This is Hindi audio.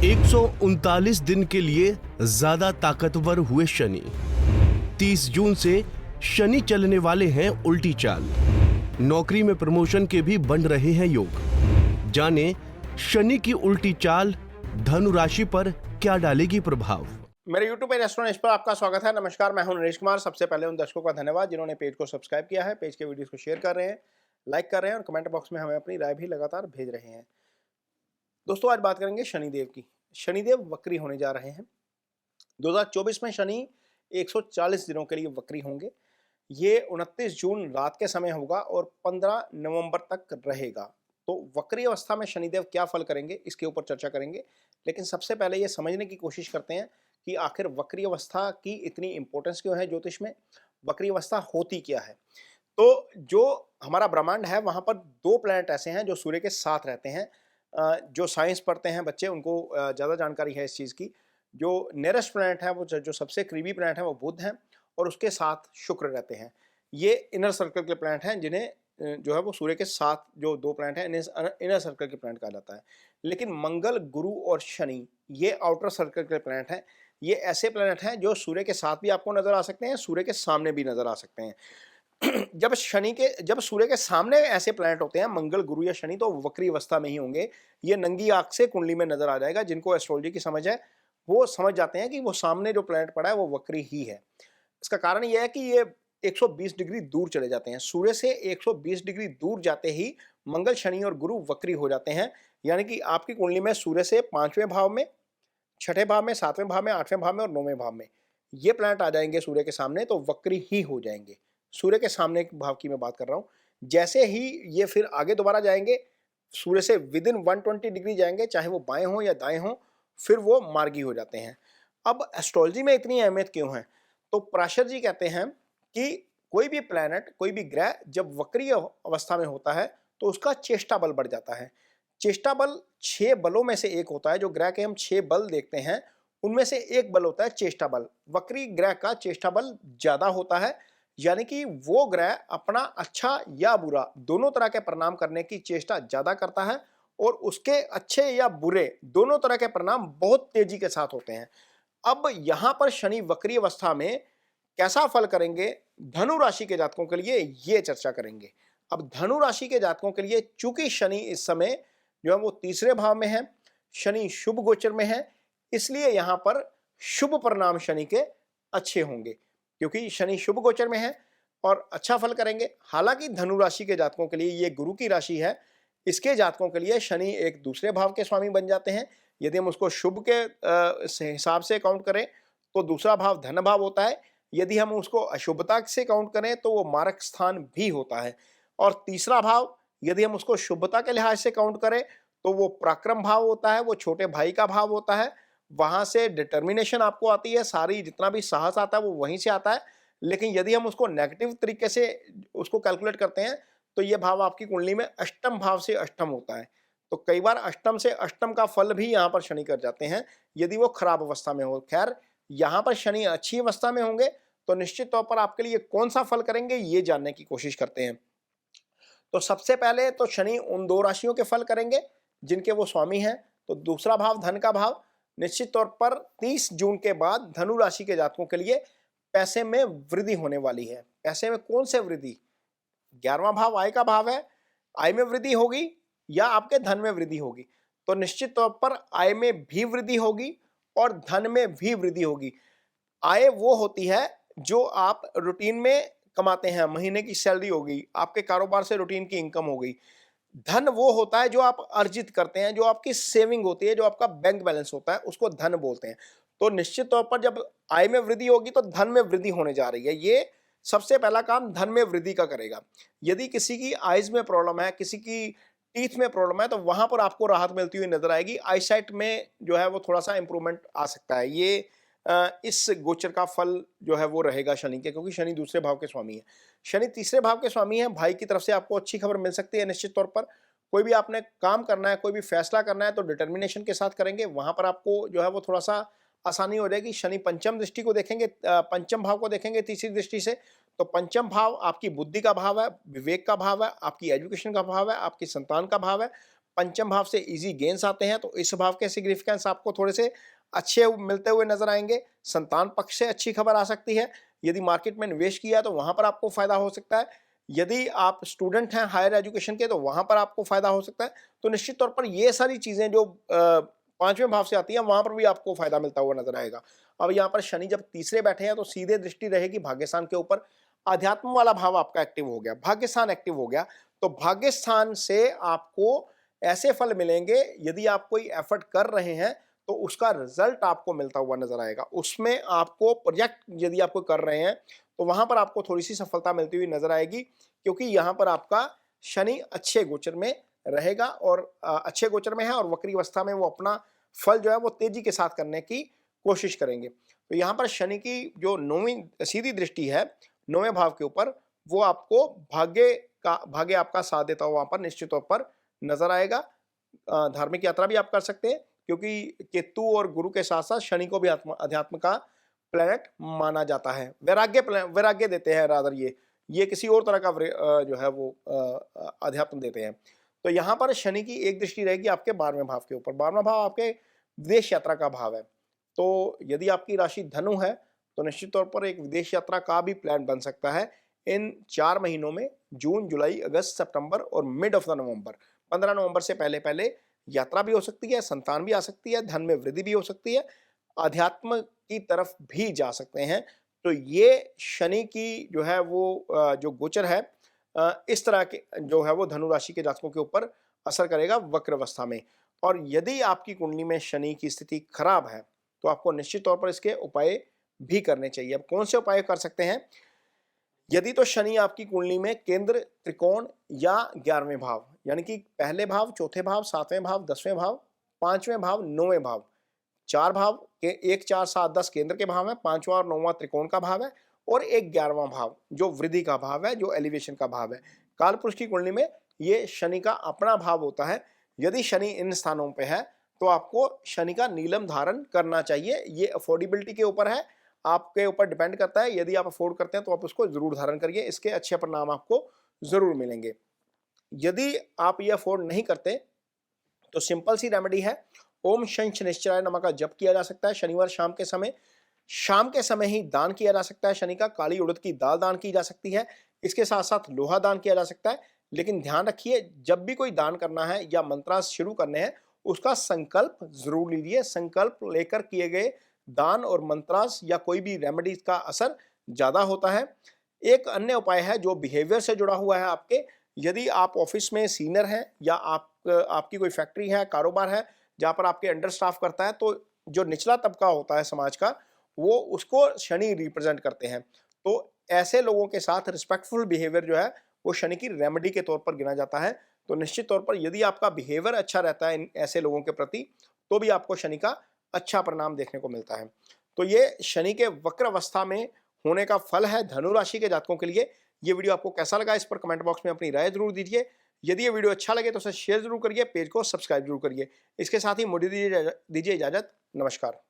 139 दिन के लिए ज्यादा ताकतवर हुए शनि। 30 जून से शनि चलने वाले हैं उल्टी चाल। नौकरी में प्रमोशन के भी बन रहे हैं योग। जाने शनि की उल्टी चाल धनु राशि पर क्या डालेगी प्रभाव। मेरे YouTube पेज एस्ट्रोनॉमिस्ट पर आपका स्वागत है। नमस्कार, मैं हूं नरेश कुमार। सबसे पहले उन दर्शकों का धन्यवाद जिन्होंने पेज को सब्सक्राइब किया है, पेज के वीडियोस को शेयर कर रहे हैं, लाइक कर रहे हैं और कमेंट बॉक्स में हमें अपनी राय भी लगातार भेज रहे हैं। दोस्तों, आज बात करेंगे शनिदेव की। शनिदेव वक्री होने जा रहे हैं। 2024 में शनि 140 दिनों के लिए वक्री होंगे। ये 29 जून रात के समय होगा और 15 नवंबर तक रहेगा। तो वक्री अवस्था में शनिदेव क्या फल करेंगे, इसके ऊपर चर्चा करेंगे। लेकिन सबसे पहले ये समझने की कोशिश करते हैं कि आखिर वक्री अवस्था की इतनी इंपॉर्टेंस क्यों है ज्योतिष में, वक्री अवस्था होती क्या है। तो जो हमारा ब्रह्मांड है वहाँ पर दो प्लैनेट ऐसे हैं जो सूर्य के साथ रहते हैं। जो साइंस पढ़ते हैं बच्चे उनको ज़्यादा जानकारी है इस चीज़ की। जो नियरेस्ट प्लैनेट है वो जो सबसे करीबी प्लैनेट है वो बुध हैं और उसके साथ शुक्र रहते हैं। ये इनर सर्कल के प्लैनेट हैं जिन्हें जो है वो सूर्य के साथ जो दो प्लैनेट हैं इन्हें इनर सर्कल के प्लैनेट कहा जाता है। लेकिन मंगल, गुरु और शनि ये आउटर सर्कल के प्लैनेट हैं। ये ऐसे प्लैनेट हैं जो सूर्य के साथ भी आपको नजर आ सकते हैं, सूर्य के सामने भी नजर आ सकते हैं। जब सूर्य के सामने ऐसे प्लैनेट होते हैं मंगल, गुरु या शनि, तो वक्री अवस्था में ही होंगे। ये नंगी आंख से कुंडली में नजर आ जाएगा। जिनको एस्ट्रोलॉजी की समझ है वो समझ जाते हैं कि वो सामने जो प्लैनेट पड़ा है वो वक्री ही है। इसका कारण यह है कि ये 120 डिग्री दूर चले जाते हैं। सूर्य से 120 डिग्री दूर जाते ही मंगल, शनि और गुरु वक्री हो जाते हैं। यानी कि आपकी कुंडली में सूर्य से 5वें भाव में, 6ठे भाव में, 7वें भाव में, 8वें भाव में और 9वें भाव में ये प्लैनेट आ जाएंगे सूर्य के सामने, तो वक्री ही हो जाएंगे। सूर्य के सामने के भाव की मैं बात कर रहा हूं। जैसे ही ये फिर आगे दोबारा जाएंगे, सूर्य से विद इन 120 डिग्री जाएंगे, चाहे वो बाएं हो या दाएं हो, फिर वो मार्गी हो जाते हैं। अब एस्ट्रोलॉजी में इतनी अहमियत क्यों है? तो पराशर जी कहते हैं कि कोई भी प्लैनेट, कोई भी ग्रह जब वक्री अवस्था में होता है तो उसका चेष्टा बल बढ़ जाता है। चेष्टा बल 6 बलों में से एक होता है। जो ग्रह के हम 6 बल देखते हैं उनमें से एक बल होता है चेष्टा बल। वक्री ग्रह का चेष्टा बल ज्यादा होता है। यानी कि वो ग्रह अपना अच्छा या बुरा दोनों तरह के परिणाम करने की चेष्टा ज्यादा करता है और उसके अच्छे या बुरे दोनों तरह के परिणाम बहुत तेजी के साथ होते हैं। अब यहां पर शनि वक्री अवस्था में कैसा फल करेंगे धनु राशि के जातकों के लिए, ये चर्चा करेंगे। अब धनु राशि के जातकों के लिए चूंकि शनि इस समय जो है वो तीसरे भाव में है, शनि शुभ गोचर में है, इसलिए यहां पर शुभ परिणाम शनि के अच्छे होंगे क्योंकि शनि शुभ गोचर में है और अच्छा फल करेंगे। हालांकि धनु राशि के जातकों के लिए ये गुरु की राशि है। इसके जातकों के लिए शनि एक दूसरे भाव के स्वामी बन जाते हैं। यदि हम उसको शुभ के हिसाब से काउंट करें तो दूसरा भाव धन भाव होता है। यदि हम उसको अशुभता से काउंट करें तो वो मारक स्थान भी होता है। और तीसरा भाव यदि हम उसको शुभता के लिहाज से काउंट करें तो वो पराक्रम भाव होता है, वो छोटे भाई का भाव होता है। वहां से डिटर्मिनेशन आपको आती है, सारी जितना भी साहस आता है वो वहीं से आता है। लेकिन यदि हम उसको नेगेटिव तरीके से उसको कैलकुलेट करते हैं तो ये भाव आपकी कुंडली में अष्टम भाव से अष्टम होता है। तो कई बार अष्टम से अष्टम का फल भी यहाँ पर शनि कर जाते हैं यदि वो खराब अवस्था में हो। खैर, यहाँ पर शनि अच्छी अवस्था में होंगे तो निश्चित तौर पर आपके लिए कौन सा फल करेंगे ये जानने की कोशिश करते हैं। तो सबसे पहले तो शनि उन दो राशियों के फल करेंगे जिनके वो स्वामी हैं। तो दूसरा भाव धन का भाव, निश्चित तौर पर 30 जून के बाद धनु राशि के जातकों के लिए पैसे में वृद्धि होने वाली है। पैसे में कौन से वृद्धि? 11वां भाव आय का भाव है। आय में वृद्धि होगी या आपके धन में वृद्धि होगी? तो निश्चित तौर पर आय में भी वृद्धि होगी और धन में भी वृद्धि होगी। आय वो होती है जो आप रूटीन में कमाते हैं, महीने की सैलरी होगी, आपके कारोबार से रूटीन की इनकम हो गई। धन वो होता है जो आप अर्जित करते हैं, जो आपकी सेविंग होती है, जो आपका बैंक बैलेंस होता है, उसको धन बोलते हैं। तो निश्चित तौर पर जब आय में वृद्धि होगी तो धन में वृद्धि होने जा रही है। ये सबसे पहला काम धन में वृद्धि का करेगा। यदि किसी की आइज में प्रॉब्लम है, किसी की टीथ में प्रॉब्लम है, तो वहां पर आपको राहत मिलती हुई नजर आएगी। आईसाइट में जो है वो थोड़ा सा इंप्रूवमेंट आ सकता है। ये इस गोचर का फल जो है वो रहेगा शनि के, क्योंकि शनि दूसरे भाव के स्वामी है। शनि तीसरे भाव के स्वामी है। भाई की तरफ से आपको अच्छी खबर मिल सकती है। निश्चित तौर पर कोई भी आपने काम करना है, कोई भी फैसला करना है तो डिटर्मिनेशन के साथ करेंगे। वहां पर आपको जो है वो थोड़ा सा आसानी हो जाएगी। शनि पंचम दृष्टि को देखेंगे, पंचम भाव को देखेंगे तीसरी दृष्टि से। तो पंचम भाव आपकी बुद्धि का भाव है, विवेक का भाव है, आपकी एजुकेशन का भाव है, आपकी संतान का भाव है। पंचम भाव से इजी गेन्स आते हैं, तो इस भाव के सिग्निफिकेंस आपको थोड़े से अच्छे मिलते हुए नजर आएंगे। संतान पक्ष से अच्छी खबर आ सकती है। यदि मार्केट में निवेश किया तो वहां पर आपको फायदा हो सकता है। यदि आप स्टूडेंट हैं हायर एजुकेशन के तो वहां पर आपको फायदा हो सकता है। तो निश्चित तौर पर ये सारी चीजें जो पांचवें भाव से आती हैं वहां पर भी आपको फायदा मिलता हुआ नजर आएगा। अब यहाँ पर शनि जब तीसरे बैठे हैं तो सीधे दृष्टि रहेगी भाग्यस्थान के ऊपर। अध्यात्म वाला भाव आपका एक्टिव हो गया, भाग्यस्थान एक्टिव हो गया, तो भाग्यस्थान से आपको ऐसे फल मिलेंगे, यदि आप कोई एफर्ट कर रहे हैं तो उसका रिजल्ट आपको मिलता हुआ नजर आएगा। उसमें आपको प्रोजेक्ट यदि आप कोई कर रहे हैं तो वहां पर आपको थोड़ी सी सफलता मिलती हुई नजर आएगी, क्योंकि यहाँ पर आपका शनि अच्छे गोचर में रहेगा और अच्छे गोचर में है और वक्री अवस्था में वो अपना फल जो है वो तेजी के साथ करने की कोशिश करेंगे। तो यहाँ पर शनि की जो नौवीं सीधी दृष्टि है नौवें भाव के ऊपर, वो आपको भाग्य आपका साथ देता हुआ वहां पर निश्चित तौर पर नजर आएगा। धार्मिक यात्रा भी आप कर सकते हैं, क्योंकि केतु और गुरु के साथ साथ शनि को भी अध्यात्म का प्लेनेट माना जाता है। वैराग्य देते हैं, रादर ये किसी और तरह का जो है वो अध्यात्म देते हैं। तो यहाँ पर शनि की एक दृष्टि रहेगी आपके 12वें भाव के ऊपर। 12वां भाव आपके विदेश यात्रा का भाव है। तो यदि आपकी राशि धनु है तो निश्चित तौर पर एक विदेश यात्रा का भी प्लान बन सकता है इन 4 महीनों में, जून, जुलाई, अगस्त, सितंबर और मिड ऑफ द नवंबर। 15 नवंबर से पहले पहले यात्रा भी हो सकती है, संतान भी आ सकती है, धन में वृद्धि भी हो सकती है, अध्यात्म की तरफ भी जा सकते हैं। तो ये शनि की जो है वो जो गोचर है इस तरह के जो है वो धनु राशि के जातकों के ऊपर असर करेगा वक्र अवस्था में। और यदि आपकी कुंडली में शनि की स्थिति खराब है तो आपको निश्चित तौर पर इसके उपाय भी करने चाहिए। अब कौन से उपाय कर सकते हैं? यदि तो शनि आपकी कुंडली में केंद्र, त्रिकोण या 11वें भाव, यानी कि पहले भाव, चौथे भाव, 7वें भाव, 10वें भाव, 5वें भाव, 9वें भाव, 4 भाव के 1, 4, 7, 10 केंद्र के भाव है, 5वां और 9वां त्रिकोण का भाव है और एक 11वां भाव जो वृद्धि का भाव है, जो एलिवेशन का भाव है। कालपुरुष की कुंडली में ये शनि का अपना भाव होता है। यदि शनि इन स्थानों पे है तो आपको शनि का नीलम धारण करना चाहिए। ये अफोर्डेबिलिटी के ऊपर है, आपके ऊपर डिपेंड करता है। यदि आप अफोर्ड करते हैं तो आप उसको जरूर धारण करिए, इसके अच्छे परिणाम आपको जरूर मिलेंगे। यदि आप ये अफोर्ड नहीं करते तो सिंपल सी रेमेडी है, ओम शं शनिश्चराय नमः का जप किया जा सकता है शनिवार शाम के समय ही दान किया जा सकता है शनि का। काली उड़द की दाल दान की जा सकती है, इसके साथ साथ लोहा दान किया जा सकता है। लेकिन ध्यान रखिए, जब भी कोई दान करना है या मंत्रास शुरू करने हैं उसका संकल्प जरूर लीजिए। संकल्प लेकर किए गए दान और मंत्रास या कोई भी रेमेडीज का असर ज्यादा होता है। एक अन्य उपाय है जो बिहेवियर से जुड़ा हुआ है आपके। यदि आप ऑफिस में सीनियर हैं या आपकी कोई फैक्ट्री है, कारोबार है जहां पर आपके अंडर स्टाफ करता है, तो जो निचला तबका होता है समाज का वो उसको शनि रिप्रेजेंट करते हैं। तो ऐसे लोगों के साथ रिस्पेक्टफुल बिहेवियर जो है वो शनि की रेमेडी के तौर पर गिना जाता है। तो निश्चित तौर पर यदि आपका बिहेवियर अच्छा रहता है इन ऐसे लोगों के प्रति तो भी आपको शनि का अच्छा परिणाम देखने को मिलता है। तो ये शनि के वक्र अवस्था में होने का फल है धनु राशि के जातकों के लिए। ये वीडियो आपको कैसा लगा इस पर कमेंट बॉक्स में अपनी राय जरूर दीजिए। यदि ये वीडियो अच्छा लगे तो उसे शेयर जरूर करिए, पेज को सब्सक्राइब जरूर करिए। इसके साथ ही मुझे दीजिए इजाजत। नमस्कार।